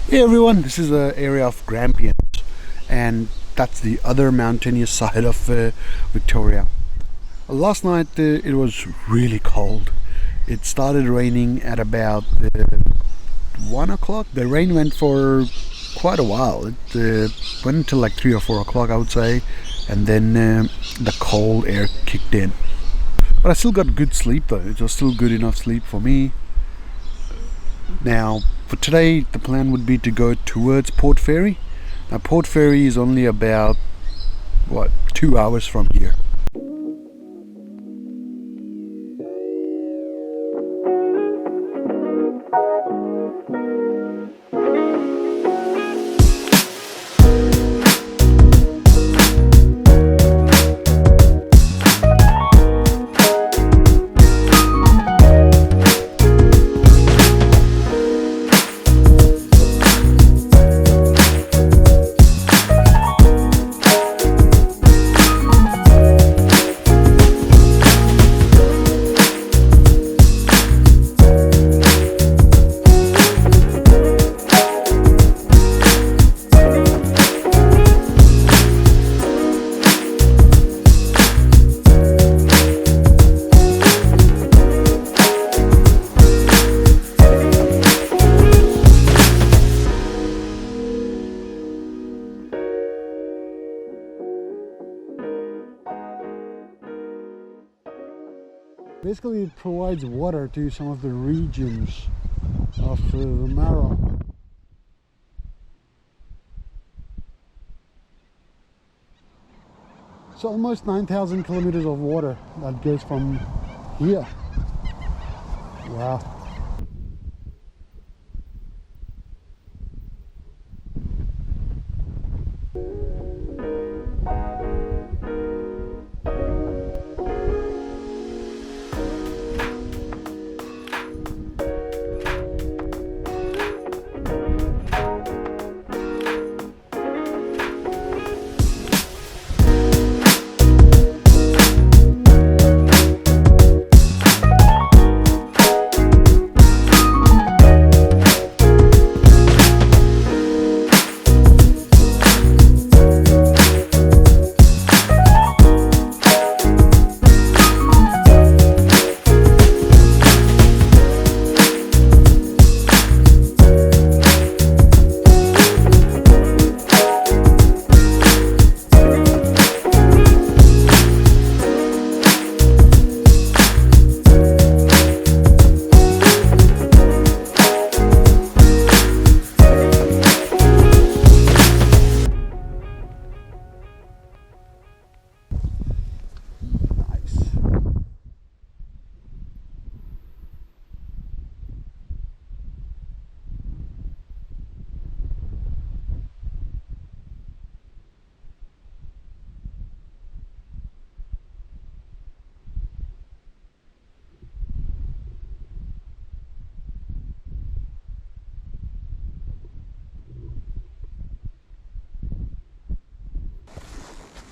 Hey everyone, this is the area of Grampians, and that's the other mountainous side of Victoria. Last night it was really cold. It started raining at about 1 o'clock. The rain went for quite a while. It went until like 3 or 4 o'clock, I would say, and then the cold air kicked in. But I still got good sleep though. It was still good enough sleep for me. Now, for today, the plan would be to go towards Port Fairy. Now, Port Fairy is only about, 2 hours from here. Basically, it provides water to some of the regions of the Mara. It's almost 9,000 kilometers of water that goes from here. Wow.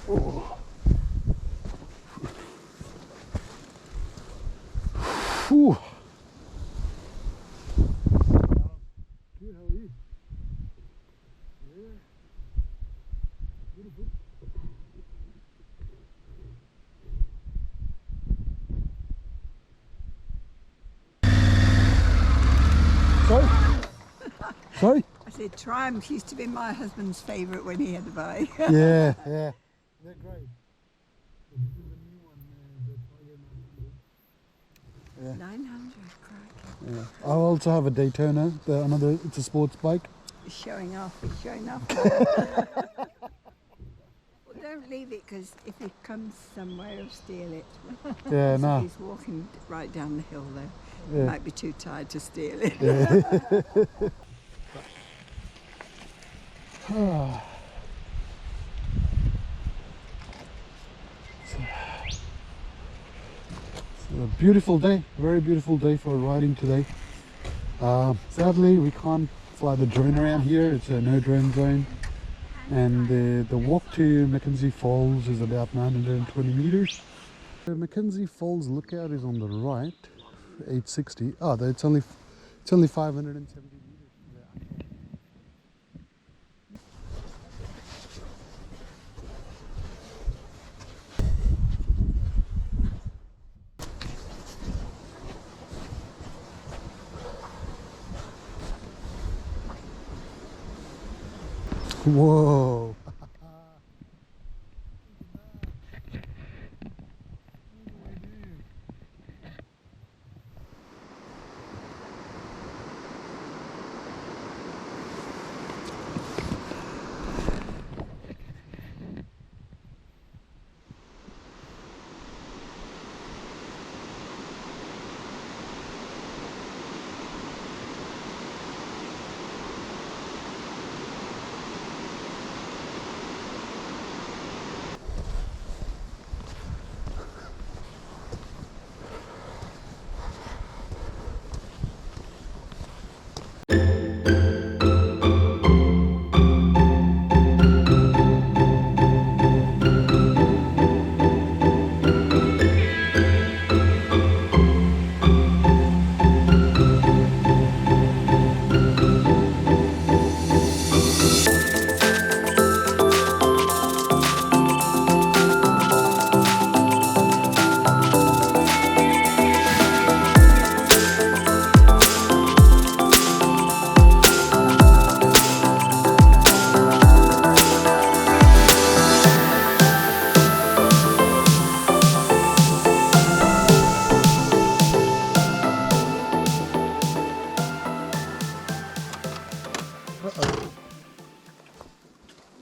Oh. Whew. Good, how are you? Yeah. Beautiful. Sorry? Sorry? I said Triumphs used to be my husband's favourite when he had the bike. Yeah. They're great. This is the new one, the Tiger 900. 900, crikey. Yeah. I also have a Daytona, it's a sports bike. He's showing off, Well, don't leave it, because if he comes somewhere, he'll steal it. Yeah, So no. he's walking right down the hill, though. Yeah. He might be too tired to steal it. Yeah. It's a beautiful day, very beautiful day for riding today. Sadly, we can't fly the drone around here. It's a no drone zone. And the walk to Mackenzie Falls is about 920 meters. The Mackenzie Falls lookout is on the right, 860. Oh, it's only 570 meters. Whoa.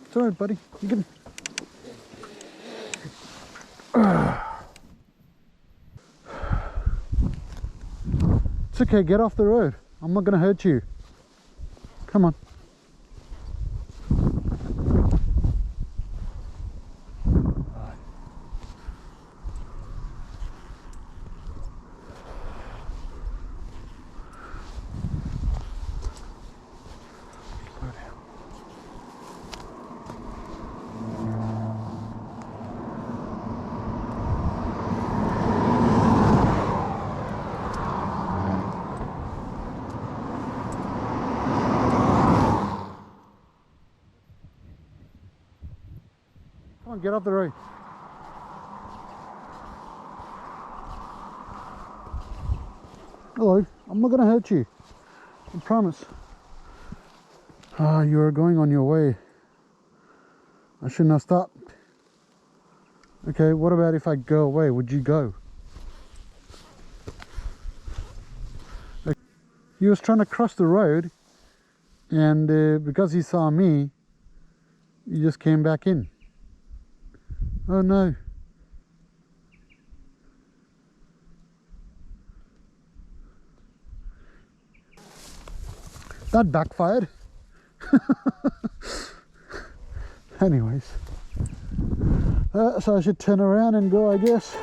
It's alright, buddy. You can. It's okay, get off the road. I'm not going to hurt you. Come on. Come on, get off the road. Hello, I'm not going to hurt you. I promise. Ah, you are going on your way. I shouldn't have stopped. Okay, what about if I go away? Would you go? He was trying to cross the road, and because he saw me, he just came back in. Oh no. That backfired. Anyways. So I should turn around and go, I guess.